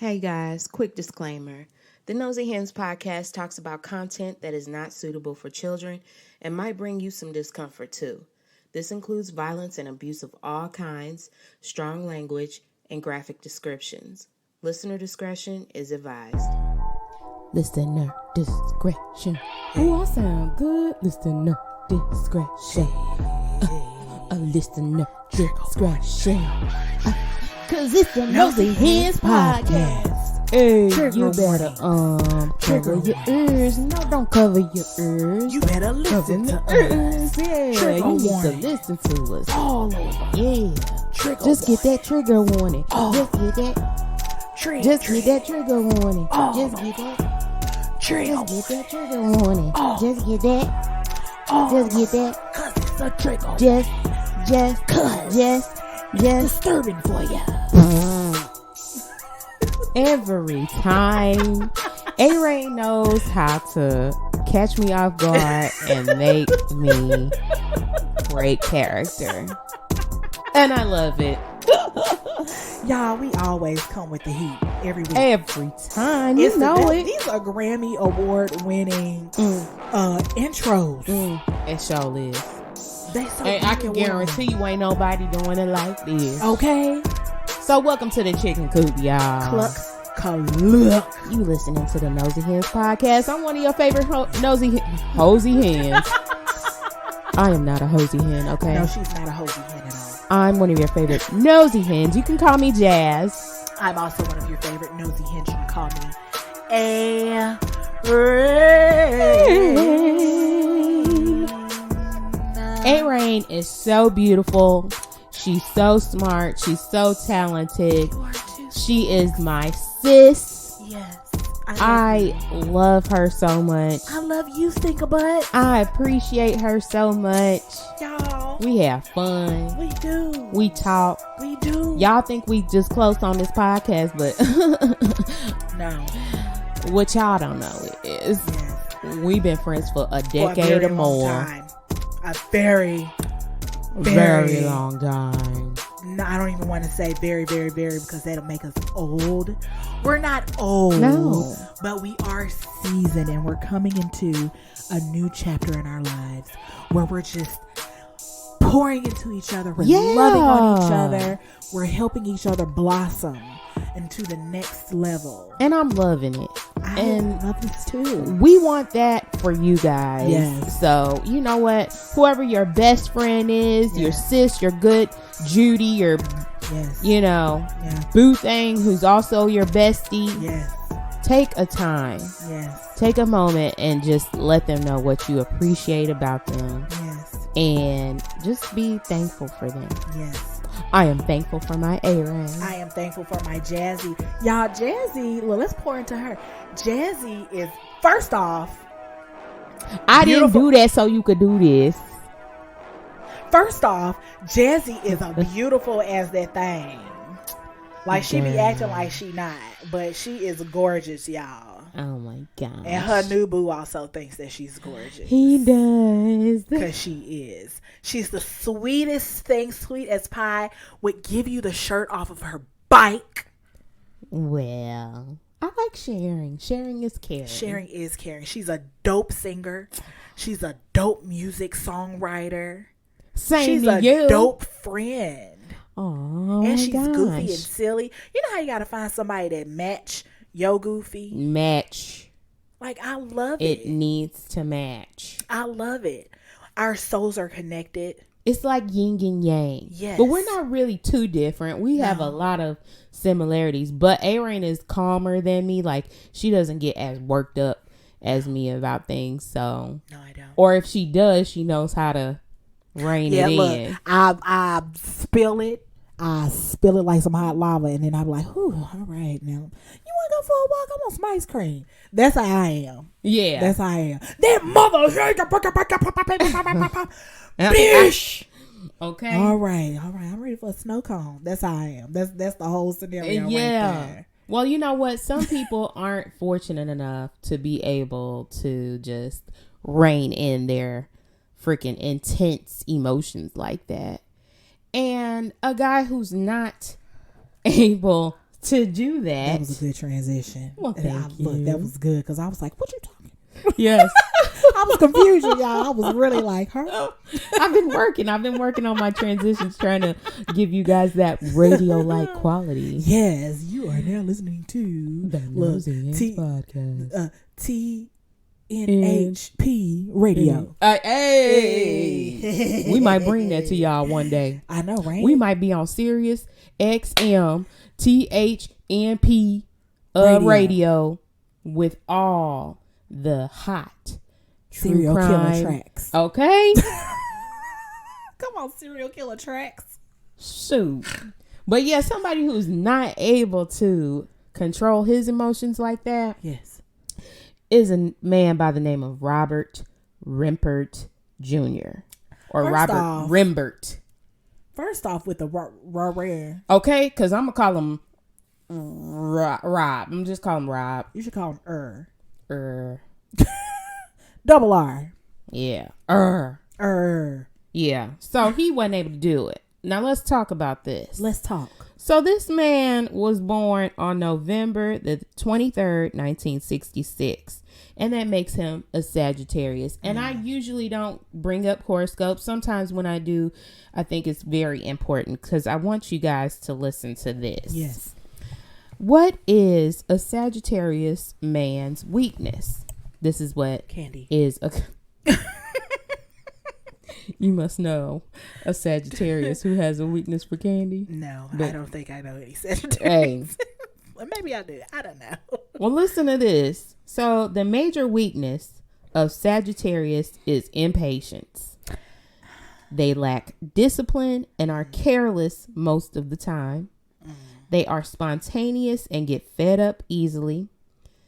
Hey guys, quick disclaimer. The Nosy Hens podcast talks about content that is not suitable for children and might bring you some discomfort too. This includes violence and abuse of all kinds, strong language, and graphic descriptions. Listener discretion is advised. Listener discretion. Oh, I sound good. Listener discretion. A listener discretion. Cause it's the Nosy Hens podcast. Hey, you better cover your ears. No, don't cover your ears. You better listen to us. Yeah, Trigger you need warning. to listen to us. all over. Yeah, Trigger just get that trigger warning. Oh. Just get that. Just get that trigger warning. Oh. Just get that. trigger. Just get that trigger warning. Oh. Just get that. Oh. Just get that. Cause it's a trigger. Just Disturbing for you. every time A-Rain knows how to catch me off guard and make me break character. And I love it. Y'all, we always come with the heat every week. Every time. It's You know it. These are Grammy Award winning intros. It sure is. They so And I can Grammy guarantee you ain't nobody doing it like this. Okay. So welcome to the Chicken Coop, y'all. Cluck. You listening to the Nosy Hens podcast. I'm one of your favorite hosey hens. I am not a hosey hen, okay? No, she's not a hosey hen at all. I'm one of your favorite nosy hens. You can call me Jazz. I'm also one of your favorite nosy hens. You can call me A. A-Rain is so beautiful. She's so smart. She's so talented. She is my sis. Yes. I love her so much. I love you, Stinkabutt. I appreciate her so much. Y'all. We have fun. We do. We talk. We do. Y'all think we just close on this podcast, but No. what y'all don't know is Yes. we've been friends for a For a decade very or long more. time. A very Very long time. No, I don't even want to say very, very, very because that'll make us old. We're not old. No. But we are seasoned and we're coming into a new chapter in our lives where we're just pouring into each other. We're loving on each other. We're helping each other blossom into the next level. And I'm loving it. I love this too. We want that for you guys. Yes. So, you know what? Whoever your best friend is, your sis, your good Judy, your, Yes. boo thing, who's also your bestie, Yes. take a time. Yes. Take a moment and just let them know what you appreciate about them. Yes. And just be thankful for them. Yes. I am thankful for my A-Rain. I am thankful for my Jazzy. Y'all, Jazzy, well, let's pour into her. Jazzy is, first off, I didn't beautiful. do that so you could do this. Jazzy is a beautiful as that thing. Like, she be acting like she not, but she is gorgeous, y'all. Oh my God. And her new boo also thinks that she's gorgeous. He does. Because she is. She's the sweetest thing, sweet as pie, would give you the shirt off of her bike. Well, I like sharing. Sharing is caring. Sharing is caring. She's a dope singer. She's a dope music songwriter. Same She's to a you. dope friend. Oh, And my she's gosh. goofy and silly. You know how you gotta find somebody that match yo goofy? Match. Like, I love It it. needs to match. I love it. Our souls are connected. It's like yin and yang. Yes. But we're not really too different. We have a lot of similarities. But A-Rain is calmer than me. Like, she doesn't get as worked up as me about things. So, No, I don't. or if she does, she knows how to rein it Look, in. I spill it. I spill it like some hot lava, and then I'm like, "Whew, all right, now you want to go for a walk? I want some ice cream." That's how I am. Yeah. That's how I am. That mother, bitch. Okay. All right. I'm ready for a snow cone. That's how I am. That's the whole scenario right there. Well, you know what? Some people aren't fortunate enough to be able to just rein in their freaking intense emotions like that. And a guy who's not able to do that. That was a good transition. Well, thank you. Look, that was good because I was like, what you talking? Yes. I was confused, y'all. I was really like, her. I've been working on my transitions, trying to give you guys that radio-like quality. Yes, you are now listening to The Nosy Hands Podcast. TNHP Radio. Hey, we might bring that to y'all one day. I know, right? We might be on Sirius XM THNP radio with all the hot serial true killer crime tracks. Okay. Come on, serial killer tracks. Shoot. But yeah, somebody who's not able to control his emotions like that. Yes. Is a man by the name of Robert Rembert Jr. or Rembert. First off, with the rare. Okay, because I'm going to call him Rob. I'm just call him Rob. You should call him Double R. Yeah. Yeah. So he wasn't able to do it. Now let's talk about this. Let's talk. So this man was born on November the 23rd, 1966. And that makes him a Sagittarius. And I usually don't bring up horoscopes. Sometimes when I do, I think it's very important because I want you guys to listen to this. Yes. What is a Sagittarius man's weakness? This is what candy is a... You must know a Sagittarius who has a weakness for candy. No, but, I don't think I know any Sagittarius. Well, maybe I do. I don't know. Well, listen to this. So the major weakness of Sagittarius is impatience. They lack discipline and are careless most of the time. They are spontaneous and get fed up easily.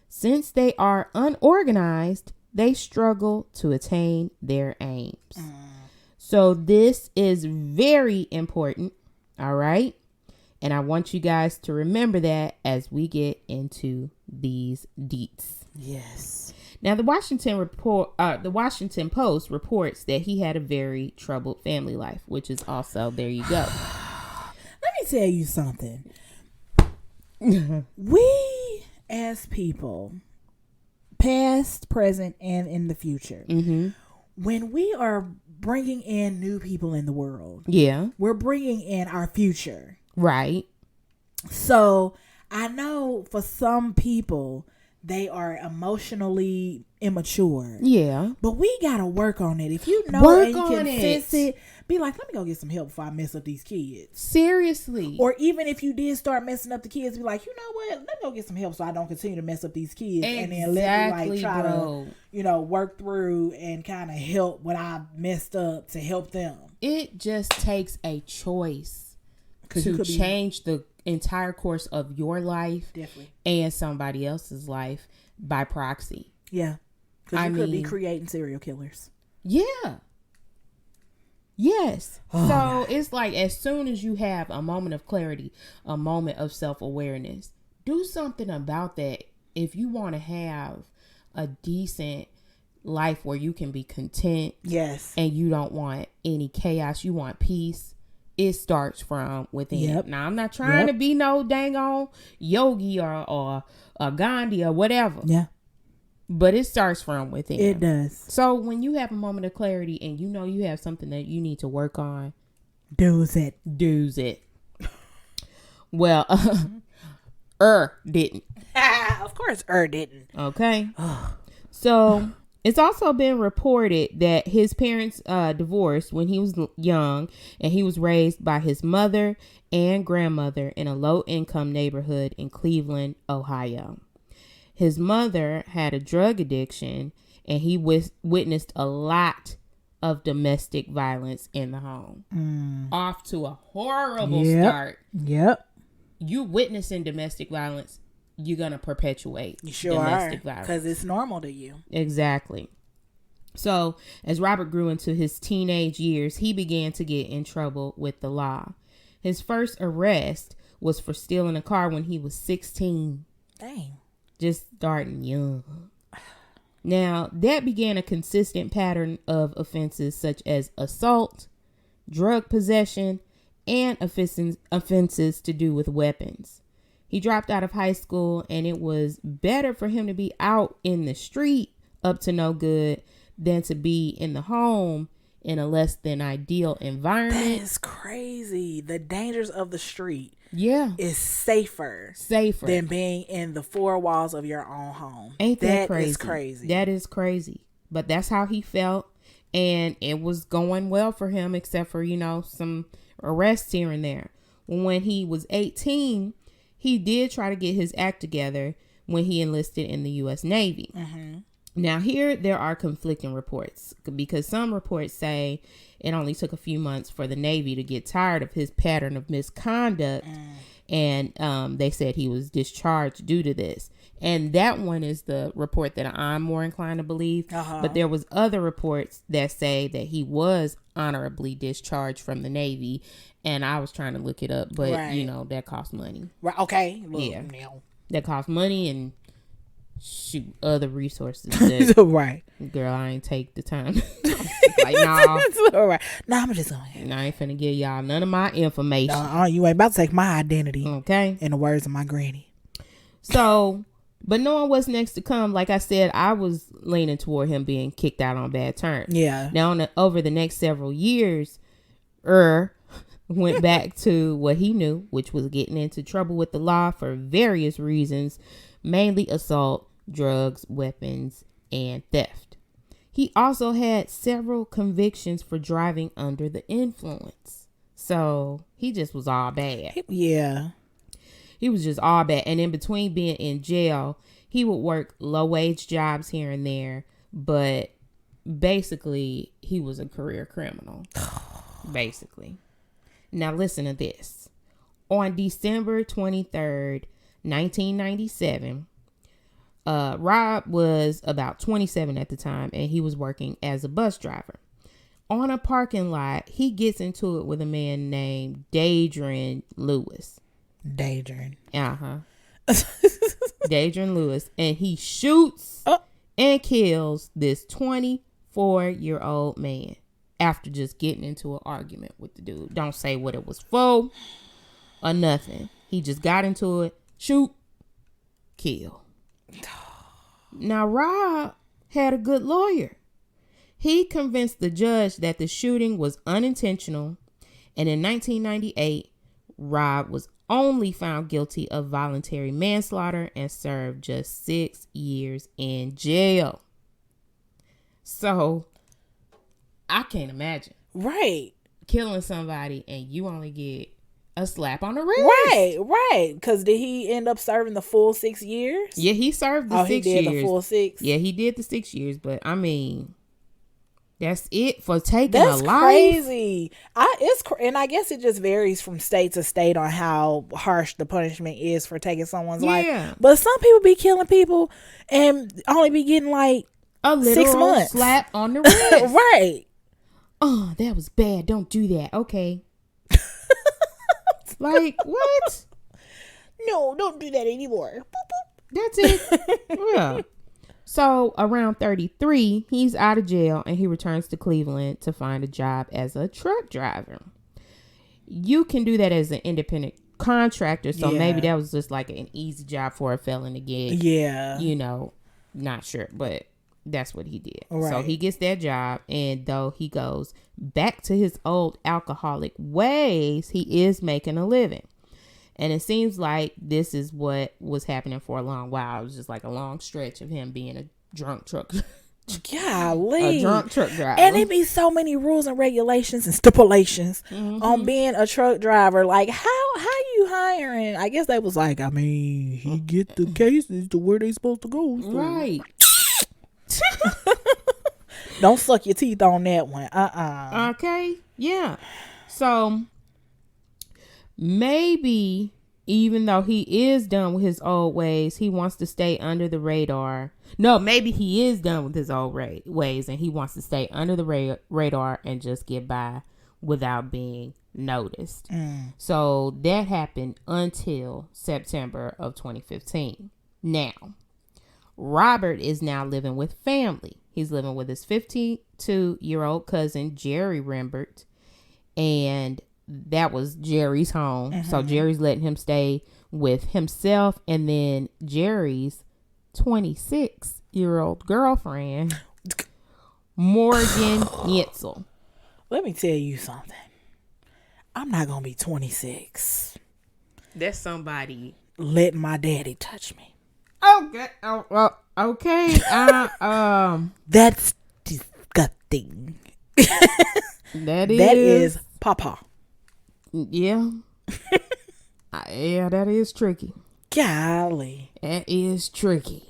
Since they are unorganized, they struggle to attain their aims. So this is very important, all right? And I want you guys to remember that as we get into these deets. Yes. Now, the Washington Post reports that he had a very troubled family life, which is also, there you go. Let me tell you something. We, as people, past, present, and in the future, when we are bringing in new people in the world, we're bringing in our future. Right. So I know for some people, they are emotionally immature. Yeah. But we got to work on it. If you know work and you on can it. fix it, be like, let me go get some help before I mess up these kids. Seriously. Or even if you did start messing up the kids, be like, you know what? Let me go get some help so I don't continue to mess up these kids. Exactly, and then let me try bro. to, work through and kind of help what I messed up to help them. It just takes a choice to change the entire course of your life and somebody else's life by proxy. Yeah. Because you could be creating serial killers. Yeah. Yes. So it's like as soon as you have a moment of clarity, a moment of self-awareness, do something about that. If you want to have a decent life where you can be content. Yes. And you don't want any chaos. You want peace. It starts from within. Yep. Now, I'm not trying to be no dang on yogi or Gandhi or whatever. Yeah. But it starts from within. It does. So when you have a moment of clarity and you know you have something that you need to work on, do it. Well, didn't. Of course, didn't. Okay. So it's also been reported that his parents divorced when he was young, and he was raised by his mother and grandmother in a low-income neighborhood in Cleveland, Ohio. His mother had a drug addiction, and he witnessed a lot of domestic violence in the home. Off to a horrible start. Yep. You witnessing domestic violence, you're going to perpetuate domestic violence. Because it's normal to you. Exactly. So as Robert grew into his teenage years, he began to get in trouble with the law. His first arrest was for stealing a car when he was 16. Dang. Just starting young. Now, that began a consistent pattern of offenses such as assault, drug possession, and offenses to do with weapons. He dropped out of high school, and it was better for him to be out in the street up to no good than to be in the home in a less than ideal environment. That is crazy. The dangers of the street is safer than being in the four walls of your own home. Ain't that crazy? That is crazy. That is crazy. But that's how he felt, and it was going well for him, except for, you know, some arrests here and there. When he was 18, he did try to get his act together when he enlisted in the U.S. Navy. Mm-hmm. Now, here there are conflicting reports, because some reports say it only took a few months for the Navy to get tired of his pattern of misconduct, and they said he was discharged due to this. And that one is the report that I'm more inclined to believe. But there was other reports that say that he was honorably discharged from the Navy, and I was trying to look it up, but you know, that costs money. Right? Okay. Yeah, that costs money and other resources. That, right, girl, I ain't take the time. Like, nah. All right. Nah, I'm just going. I ain't finna give y'all none of my information. You ain't about to take my identity. Okay. In the words of my granny. So, but knowing what's next to come, like I said, I was leaning toward him being kicked out on bad terms. Yeah. Now, over the next several years, went back to what he knew, which was getting into trouble with the law for various reasons, mainly assault, drugs, weapons, and theft. He also had several convictions for driving under the influence. So he just was all bad. Yeah. He was just all bad. And in between being in jail, he would work low wage jobs here and there. But basically, he was a career criminal. Basically. Now listen to this. On December 23rd, 1997, Rob was about 27 at the time, and he was working as a bus driver. On a parking lot, he gets into it with a man named Dadrian Lewis. Dadrian. Dadrian Lewis. And he shoots and kills this 24-year-old man after just getting into an argument with the dude. Don't say what it was for or nothing. He just got into it. Shoot. Kill. Now, Rob had a good lawyer. He convinced the judge that the shooting was unintentional, and in 1998, Rob was only found guilty of voluntary manslaughter and served just 6 years in jail. So, I can't imagine. Right. Killing somebody and you only get a slap on the wrist. Right. Because did he end up serving the full 6 years? Yeah, he served the 6 years. He did the full 6? Yeah, he did the 6 years. But, I mean, that's it for taking a life. That's crazy. And I guess it just varies from state to state on how harsh the punishment is for taking someone's life. But some people be killing people and only be getting like a literal 6 months. Slap on the wrist. Right. Oh, that was bad. Don't do that. Okay. Like, what? No, don't do that anymore. Boop, boop. That's it. Yeah. So around 33, he's out of jail and he returns to Cleveland to find a job as a truck driver. You can do that as an independent contractor. So maybe that was just like an easy job for a felon to get. Yeah. You know, not sure, but that's what he did. Right. So he gets that job, and though he goes back to his old alcoholic ways, he is making a living. And it seems like this is what was happening for a long while. It was just like a long stretch of him being a drunk truck. Golly. A drunk truck driver. And it be so many rules and regulations and stipulations on being a truck driver. Like, how you hiring? I guess they was like, I mean, he get the cases to where they supposed to go. So. Right. Don't suck your teeth on that one. Okay. Yeah. So maybe even though he is done with his old ways, he wants to stay under the radar. No, maybe he is done with his old ways and he wants to stay under the radar and just get by without being noticed. So that happened until September of 2015. Now, Robert is now living with family. He's living with his 52-year-old cousin, Jerry Rembert, and that was Jerry's home. So Jerry's letting him stay with himself and then Jerry's 26-year-old girlfriend, Morgan Yitzel. Let me tell you something. I'm not going to be 26. That's somebody. Let my daddy touch me. Okay. Oh, well, okay. That's disgusting. That That is papa. Yeah. Yeah, that is tricky. Golly. That is tricky.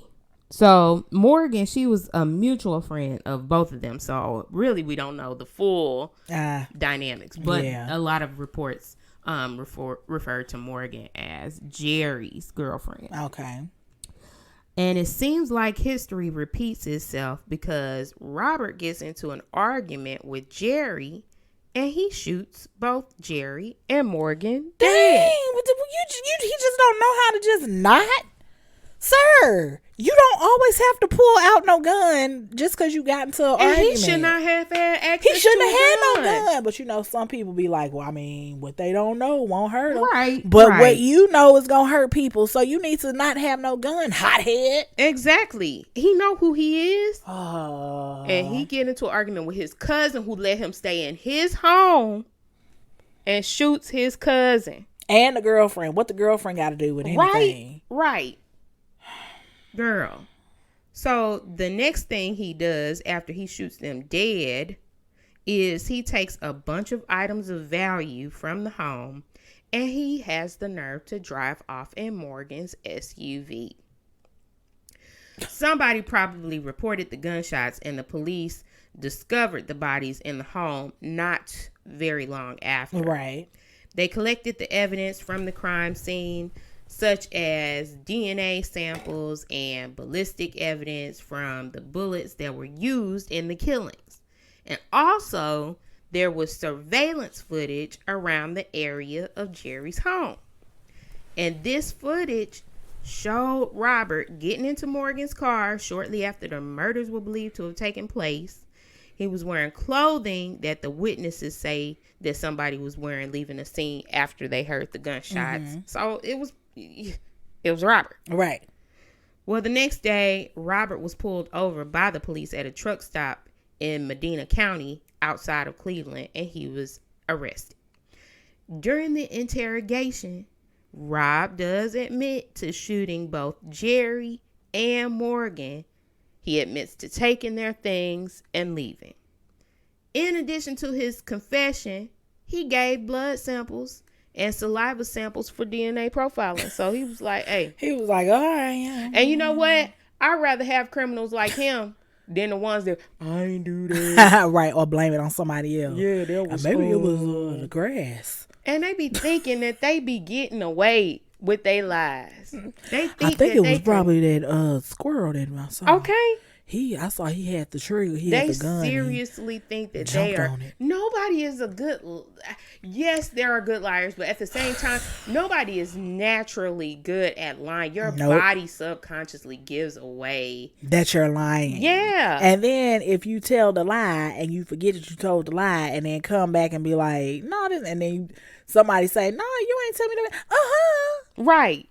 So Morgan, she was a mutual friend of both of them. So really, we don't know the full dynamics, but a lot of reports refer to Morgan as Jerry's girlfriend. Okay. And it seems like history repeats itself because Robert gets into an argument with Jerry and he shoots both Jerry and Morgan dead. Dang, he just don't know how to just not? Sir, you don't always have to pull out no gun just because you got into an argument. He should not have had access He shouldn't to have a had gun. no gun. But some people be like, well, I mean, what they don't know won't hurt them. Right. But right. what you know is going to hurt people. So you need to not have no gun, hothead. Exactly. He know who he is. And he get into an argument with his cousin who let him stay in his home and shoots his cousin. And the girlfriend. What the girlfriend got to do with anything? Right. Girl. So the next thing he does after he shoots them dead is he takes a bunch of items of value from the home and he has the nerve to drive off in Morgan's SUV. Somebody probably reported the gunshots and the police discovered the bodies in the home not very long after. Right. They collected the evidence from the crime scene, such as DNA samples and ballistic evidence from the bullets that were used in the killings. And also, there was surveillance footage around the area of Jerry's home. And this footage showed Robert getting into Morgan's car shortly after the murders were believed to have taken place. He was wearing clothing that the witnesses say that somebody was wearing leaving the scene after they heard the gunshots. Mm-hmm. So it was Robert. Right. Well, the next day, Robert was pulled over by the police at a truck stop in Medina County outside of Cleveland, and he was arrested. During the interrogation, Rob does admit to shooting both Jerry and Morgan. He admits to taking their things and leaving. In addition to his confession, he gave blood samples and saliva samples for DNA profiling. So he was like, hey. He was like, all right. Yeah. And you know what? I'd rather have criminals like him than the ones that, I ain't do that. Right, or blame it on somebody else. Yeah, that was maybe it was the grass. And they be thinking that they be getting away with their lies. They think I think it was probably that squirrel that I saw. Okay. I saw he had the trigger. He had the gun. They seriously think that they are. Nobody is a good. Yes, there are good liars, but at the same time, nobody is naturally good at lying. Your body subconsciously gives away that you're lying. Yeah. And then if you tell the lie and you forget that you told the lie, and then come back and be like, no, and then somebody say, no, you ain't tell me that. Right.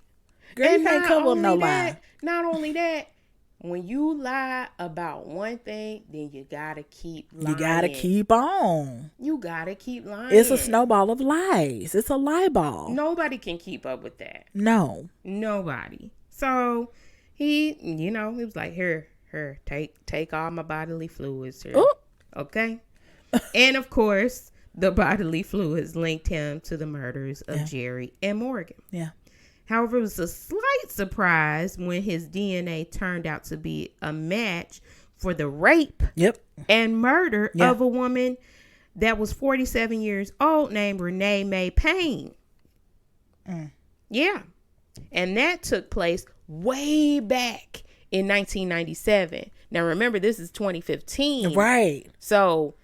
Girl, and you can't cover no lie. Not only that. When you lie about one thing, then you gotta keep lying. You gotta keep on. You gotta keep lying. It's a snowball of lies. It's a lie ball. Nobody can keep up with that. No. Nobody. So he was like, here, take all my bodily fluids here. Ooh. Okay. And of course, the bodily fluids linked him to the murders of Jerry and Morgan. Yeah. However, it was a slight surprise when his DNA turned out to be a match for the rape and murder of a woman that was 47 years old named Renee Mae Payne. Yeah. And that took place way back in 1997. Now, remember, this is 2015. Right. So,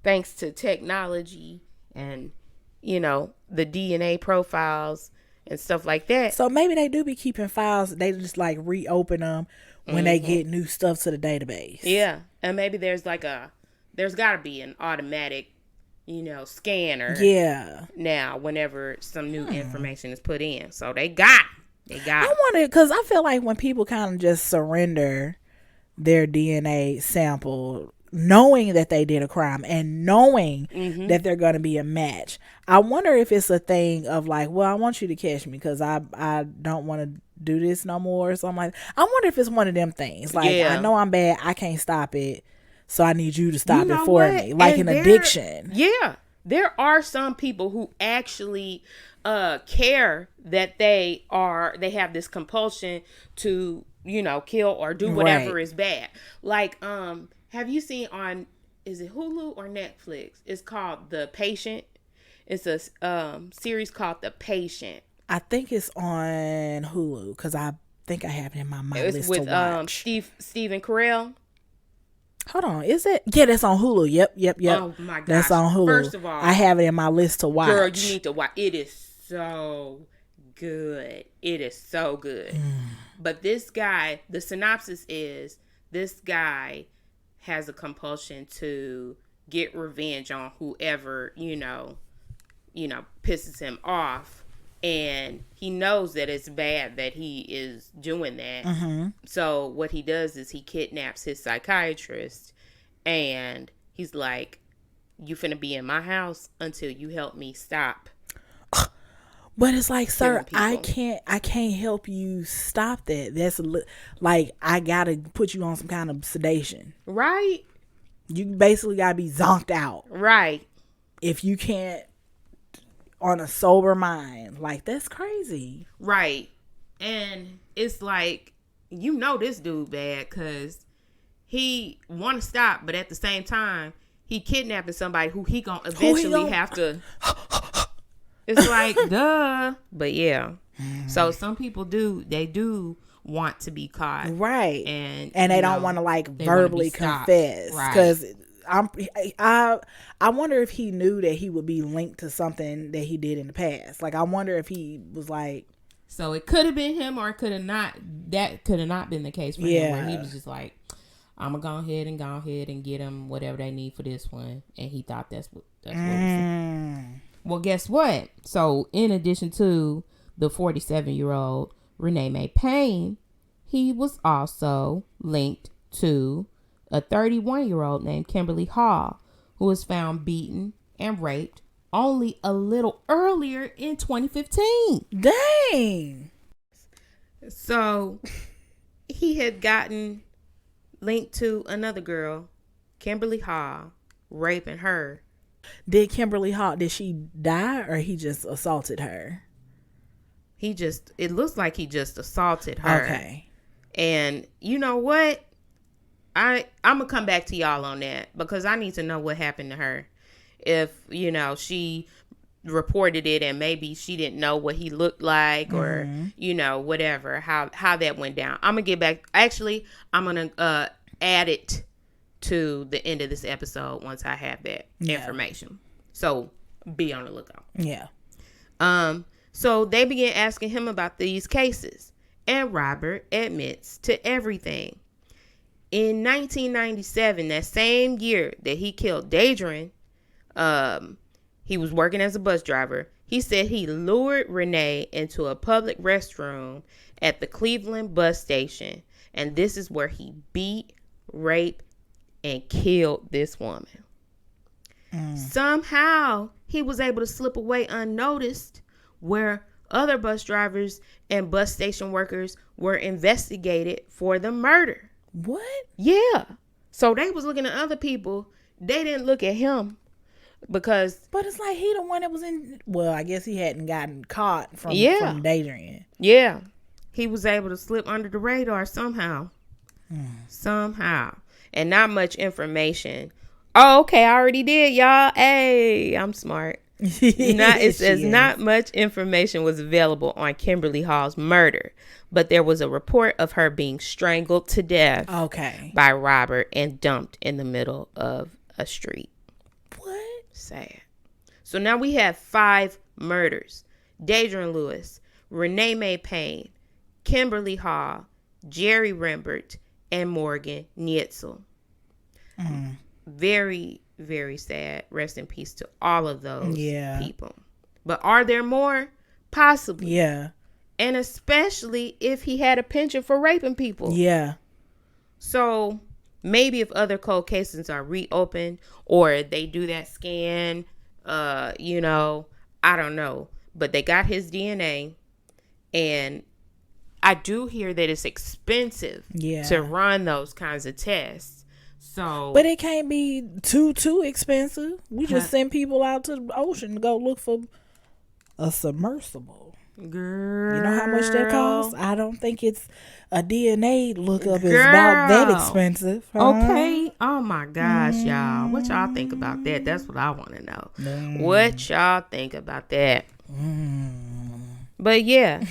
thanks to technology and, the DNA profiles and stuff like that. So maybe they do be keeping files. They just like reopen them when they get new stuff to the database. Yeah. And maybe there's got to be an automatic, scanner. Yeah. Now, whenever some new information is put in. So they got. I wonder, because I feel like when people kind of just surrender their DNA sample, knowing that they did a crime and knowing that they're going to be a match, I wonder if it's a thing of like, well, I want you to catch me because I don't want to do this no more or something like that. I wonder if it's one of them things. Like, I know I'm bad. I can't stop it. So I need you to stop it for me. Like an addiction. Yeah. There are some people who actually care that they have this compulsion to, kill or do whatever is bad. Like, have you seen on, is it Hulu or Netflix? It's called The Patient. It's a series called The Patient. I think it's on Hulu because I think I have it in my list to watch. With Stephen Carell. Hold on, is it? Yeah, that's on Hulu. Yep. Oh my gosh. That's on Hulu. First of all, I have it in my list to watch. Girl, you need to watch. It is so good. It is so good. But this guy, the synopsis is, this guy has a compulsion to get revenge on whoever, pisses him off. And he knows that it's bad that he is doing that. So what he does is he kidnaps his psychiatrist, and he's like, you finna be in my house until you help me stop. But it's like, sir, I can't help you stop that. That's like, I gotta put you on some kind of sedation. Right. You basically gotta be zonked out. Right. If you can't on a sober mind. Like, that's crazy. Right. And it's like, this dude bad because he want to stop, but at the same time, he kidnapping somebody who he gonna eventually have to. It's like, duh. But yeah. So some people do want to be caught. Right. And they don't want to like verbally confess. Because I wonder if he knew that he would be linked to something that he did in the past. Like, I wonder if he was like. So it could have been him, or it could have not. That could have not been the case for him. Where he was just like, I'm gonna go ahead and get him whatever they need for this one, and he thought that's what it was. Well, guess what? So in addition to the 47-year-old Renee Mae Payne, he was also linked to a 31-year-old named Kimberly Hall, who was found beaten and raped only a little earlier in 2015. Dang. So he had gotten linked to another girl, Kimberly Hall, raping her. Did Kimberly Hall, did she die, or he just assaulted her? It looks like he just assaulted her. Okay. And you know what? I'm going to come back to y'all on that because I need to know what happened to her. If, she reported it and maybe she didn't know what he looked like or, whatever, how that went down. I'm going to get back. Actually, I'm going to add it to the end of this episode once I have that information. So be on the lookout. Yeah. So they began asking him about these cases, and Robert admits to everything. In 1997, that same year that he killed Daedrin, he was working as a bus driver. He said he lured Renee into a public restroom at the Cleveland bus station, and this is where he beat, raped, and killed this woman. Somehow, he was able to slip away unnoticed, where other bus drivers and bus station workers were investigated for the murder. What? Yeah. So they was looking at other people. They didn't look at him because. But it's like he the one that was in. Well, I guess he hadn't gotten caught from Daedrin. Yeah. He was able to slip under the radar somehow. Somehow. And not much information. Oh, okay. I already did, y'all. Hey, I'm smart. It says not much information was available on Kimberly Hall's murder, but there was a report of her being strangled to death by Robert and dumped in the middle of a street. What? Sad. So now we have 5 murders. Daedrin Lewis, Renee Mae Payne, Kimberly Hall, Jerry Rembert, and Morgan Nietzel. Very, very sad. Rest in peace to all of those people. But are there more? Possibly. Yeah. And especially if he had a penchant for raping people. Yeah. So maybe if other cold cases are reopened or they do that scan, you know, I don't know. But they got his DNA, and I do hear that it's expensive to run those kinds of tests. So, but it can't be too expensive. We just send people out to the ocean to go look for a submersible. Girl, you know how much that costs? I don't think it's a DNA lookup is about that expensive. Okay. Oh my gosh, y'all. What y'all think about that? That's what I want to know. What y'all think about that? But yeah.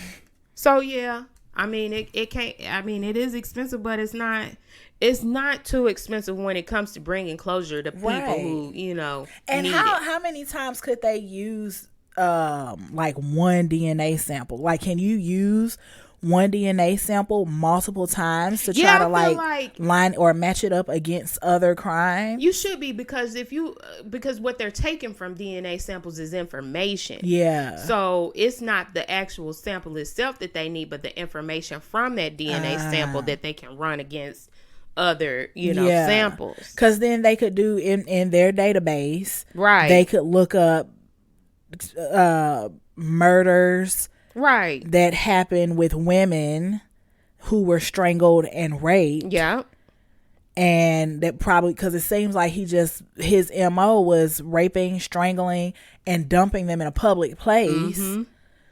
So yeah. I mean, it can't. I mean, it is expensive, but it's not too expensive when it comes to bringing closure to people who, you know, and need how many times could they use like one DNA sample? Like, can you use one DNA sample multiple times to try to like line or match it up against other crimes? You should be, because because what they're taking from DNA samples is information. Yeah. So it's not the actual sample itself that they need, but the information from that DNA sample that they can run against other, you know, samples. Because then they could do in their database. Right. They could look up murders that happened with women who were strangled and raped. Yeah. And that probably, because it seems like his MO was raping, strangling, and dumping them in a public place. Mm-hmm.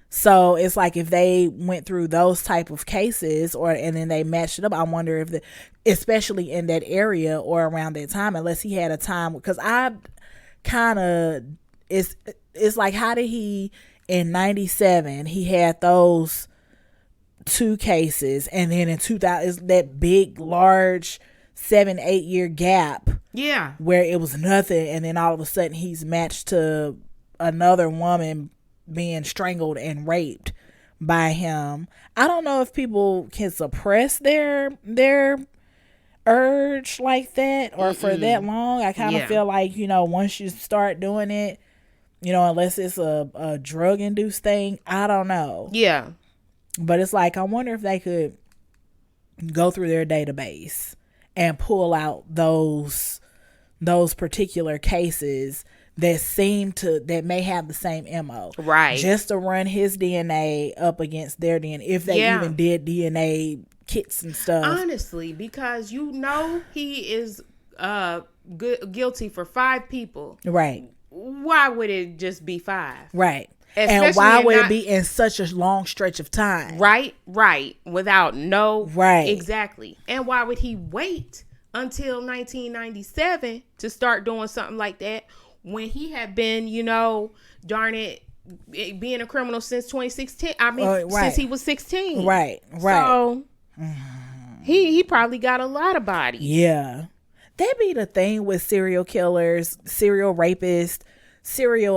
So it's like if they went through those type of cases and then they matched it up, I wonder if especially in that area or around that time, unless he had a time, because I kind of, it's like, how did he, in 97, he had those 2 cases, and then in 2000, is that big, large 7-8 year gap. Yeah. Where it was nothing, and then all of a sudden he's matched to another woman being strangled and raped by him. I don't know if people can suppress their urge like that or for that long. I kind of feel like, you know, once you start doing it, you know, unless it's a drug induced thing, I don't know. Yeah. But it's like, I wonder if they could go through their database and pull out those particular cases that may have the same MO. Right. Just to run his DNA up against their DNA, if they even did DNA kits and stuff. Honestly, because you know he is guilty for 5 people. Right. Why would it just be 5? Right. Especially, and why would it be in such a long stretch of time? Right. Without Right. Exactly. And why would he wait until 1997 to start doing something like that when he had been, you know, darn it, being a criminal since 2016? I mean, since he was 16. Right. So he probably got a lot of bodies. Yeah. That be the thing with serial killers, serial rapists,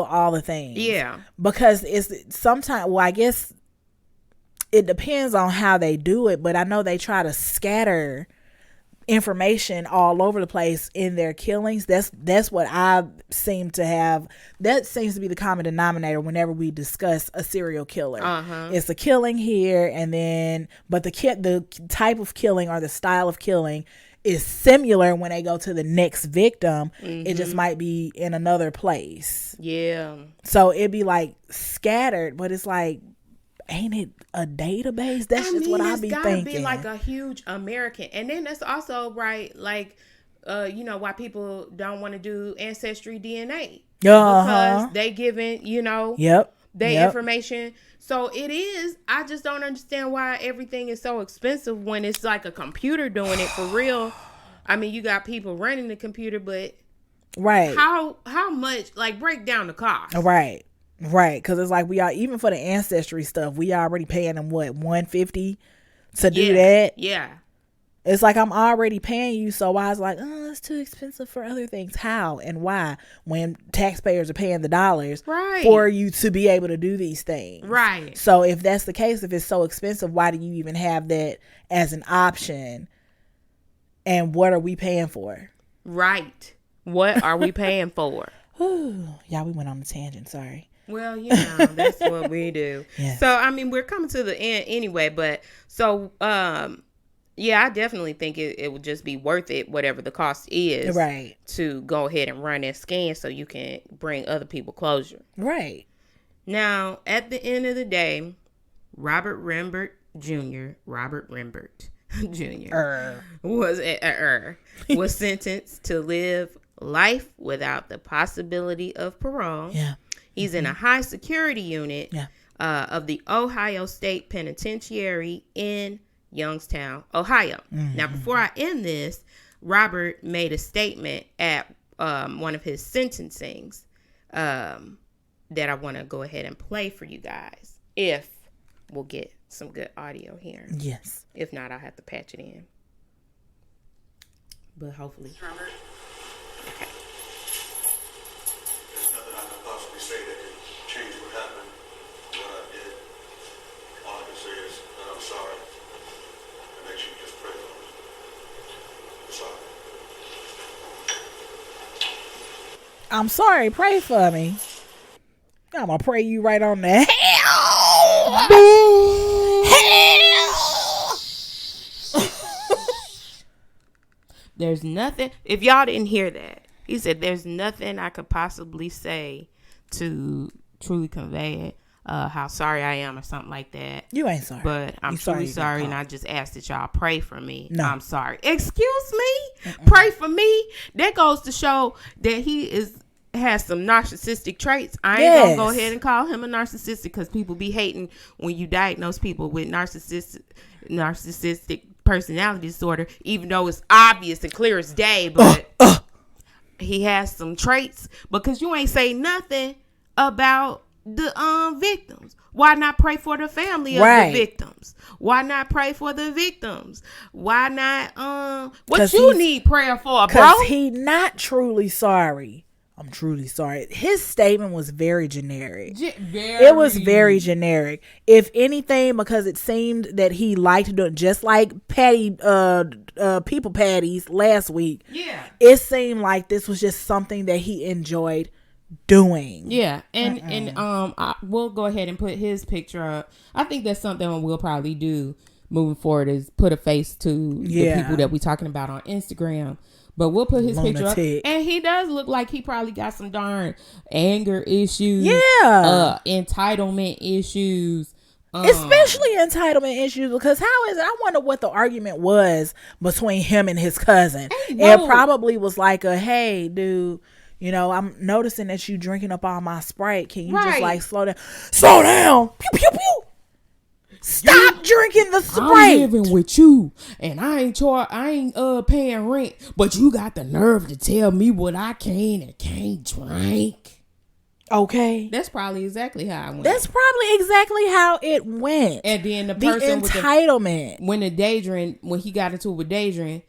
all the things. Yeah. Because it's sometimes, well, I guess it depends on how they do it, but I know they try to scatter information all over the place in their killings. That's what I seem to have. That seems to be the common denominator whenever we discuss a serial killer. It's a killing here, and then, but the type of killing or the style of killing is similar when they go to the next victim. It just might be in another place. Yeah. So it'd be like scattered, but it's like, ain't it a database? That's just what I be thinking. It's gotta be like a huge American. And then that's also right, like, you know, why people don't want to do ancestry DNA. Because they giving, you know, their information. So it is. I just don't understand why everything is so expensive when it's like a computer doing it for real. I mean, you got people running the computer, but how much? Like, break down the cost. Right. Because it's like even for the ancestry stuff, we already paying them what, $150 to do that. Yeah. It's like, I'm already paying you, so I was like, oh, it's too expensive for other things. How and why? When taxpayers are paying the dollars for you to be able to do these things. Right. So if that's the case, if it's so expensive, why do you even have that as an option? And what are we paying for? Right. What are we paying for? Y'all, we went on a tangent. Sorry. Well, that's what we do. Yes. So, I mean, we're coming to the end anyway, but so, yeah, I definitely think it would just be worth it, whatever the cost is, Right. to go ahead and run that scan so you can bring other people closure. Right. Now, at the end of the day, Robert Rembert Jr. was sentenced to live life without the possibility of parole. Yeah. He's in a high security unit of the Ohio State Penitentiary in Youngstown, Ohio. Mm-hmm. Now, before I end this, Robert made a statement at one of his sentencings that I want to go ahead and play for you guys, if we'll get some good audio here. Yes. If not, I'll have to patch it in. But hopefully. Robert? Okay. There's nothing I can possibly say that could change what happened, what I did. All I can say is that I'm sorry. And that you just pray for me. I'm sorry. I'm sorry. Pray for me. I'm gonna pray you right on the hell. There's nothing. If y'all didn't hear that, he said there's nothing I could possibly say to truly convey how sorry I am or something like that. You ain't sorry. But I'm truly sorry, and I just ask that y'all pray for me. No. I'm sorry. Excuse me? Pray for me? That goes to show that he has some narcissistic traits. I ain't gonna go ahead and call him a narcissistic, because people be hating when you diagnose people with narcissistic personality disorder, even though it's obvious and clear as day. But he has some traits, because you ain't say nothing about the victims. Why not pray for the family of the victims? Why not pray for the victims? Why not what you need prayer for, bro? Because he not truly sorry. I'm truly sorry. His statement was very generic. It was very generic. If anything, because it seemed that he liked doing, just like people patties last week. Yeah. It seemed like this was just something that he enjoyed doing. Yeah. And we'll go ahead and put his picture up. I think that's something we'll probably do moving forward, is put a face to the people that we're talking about on Instagram. But we'll put his picture up. And he does look like he probably got some darn anger issues. Yeah. Entitlement issues. Especially entitlement issues, because how is it? I wonder what the argument was between him and his cousin. It probably was like hey, dude, I'm noticing that you drinking up all my Sprite. Can you just like slow down? Slow down. Pew, pew, pew. Stop drinking the Sprite. I'm living with you, and I ain't paying rent, but you got the nerve to tell me what I can and can't drink. Okay, that's probably exactly how it went. That's probably exactly how it went. And then the person with entitlement, when he got into it with Daedrin,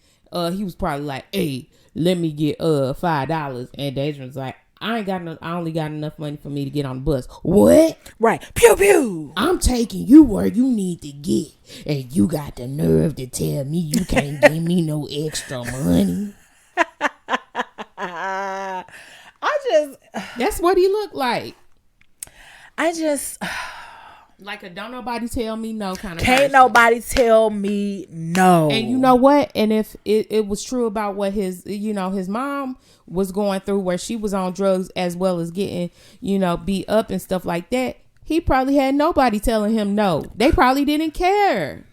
he was probably like, "Hey, let me get $5," and Daedrin's like, I only got enough money for me to get on the bus. What? Right. Pew pew. I'm taking you where you need to get, and you got the nerve to tell me you can't give me no extra money. That's what he looked like. Like a don't nobody tell me no kind of Can't person. Nobody tell me no. And you know what? And if it was true about what his mom was going through, where she was on drugs as well as getting, beat up and stuff like that, he probably had nobody telling him no. They probably didn't care.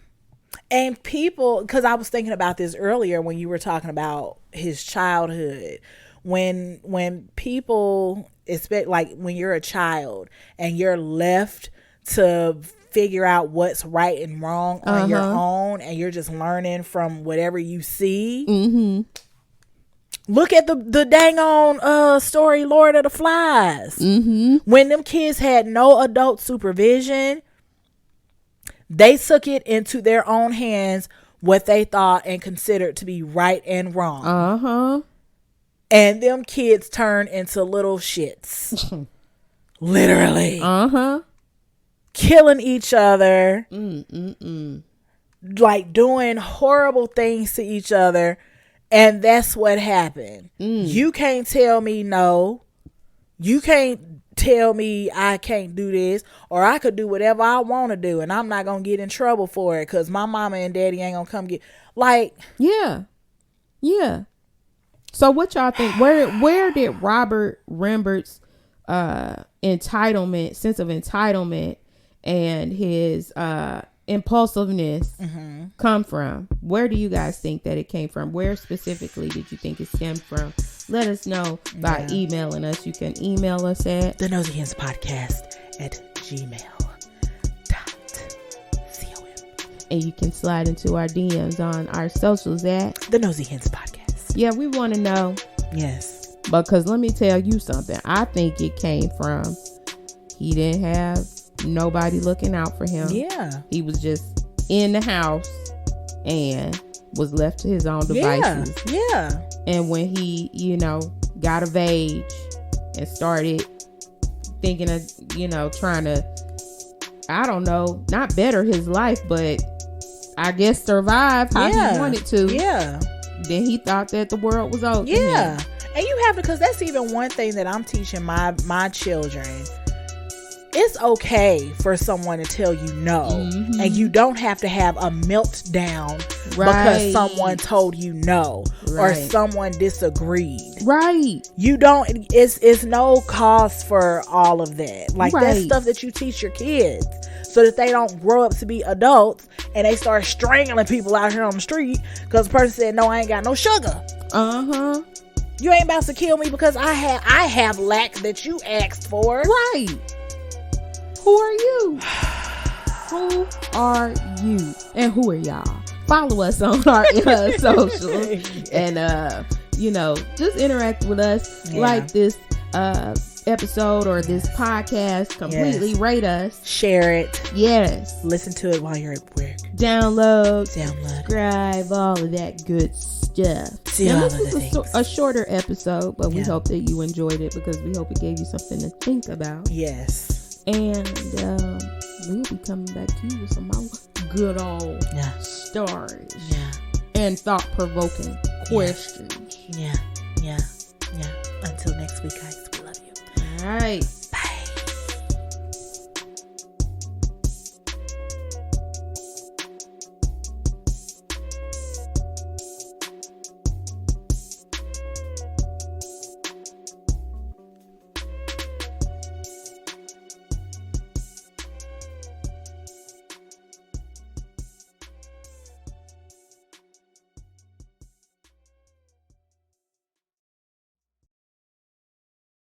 And people, because I was thinking about this earlier when you were talking about his childhood, when people expect, like when you're a child and you're left to figure out what's right and wrong on your own, and you're just learning from whatever you see. Mm-hmm. Look at the dang on story, Lord of the Flies. Mm-hmm. When them kids had no adult supervision, they took it into their own hands, what they thought and considered to be right and wrong. And them kids turned into little shits. Literally. Killing each other. Like doing horrible things to each other. And that's what happened. You can't tell me no. You can't tell me I can't do this, or I could do whatever I want to do and I'm not going to get in trouble for it because my mama and daddy ain't going to come get, like. Yeah. Yeah. So what y'all think? Where did Robert Rembert's entitlement, sense of entitlement, and his impulsiveness come from? Where do you guys think that it came from? Where specifically did you think it stemmed from? Let us know by emailing us. You can email us at thenoseyhenspodcast@gmail.com. And you can slide into our DMs on our socials at The Nosy Hens Podcast. Yeah, we want to know. Yes. Because let me tell you something. I think it came from he didn't have nobody looking out for him. Yeah. He was just in the house and was left to his own devices. Yeah. And when he, got of age and started thinking of, trying to, I don't know, not better his life, but I guess survive how he wanted to. Yeah. Then he thought that the world was over. Yeah. And you have to, because that's even one thing that I'm teaching my children. It's okay for someone to tell you no. And you don't have to have a meltdown because someone told you no or someone disagreed. Right. You don't, it's no cause for all of that. Like that's stuff that you teach your kids so that they don't grow up to be adults and they start strangling people out here on the street because the person said, no, I ain't got no sugar. You ain't about to kill me because I have lack that you asked for. Right. Who are you? Who are you? And who are y'all? Follow us on our socials and just interact with us. Like this episode or this podcast. Completely rate us. Share it. Yes. Listen to it while you're at work. Download. Subscribe. All of that good stuff. Now, this is a shorter episode, but we hope that you enjoyed it because we hope it gave you something to think about. Yes. And we'll be coming back to you with some more good old stories. Yeah. And thought-provoking questions. Yeah. Until next week, guys. We love you. All right.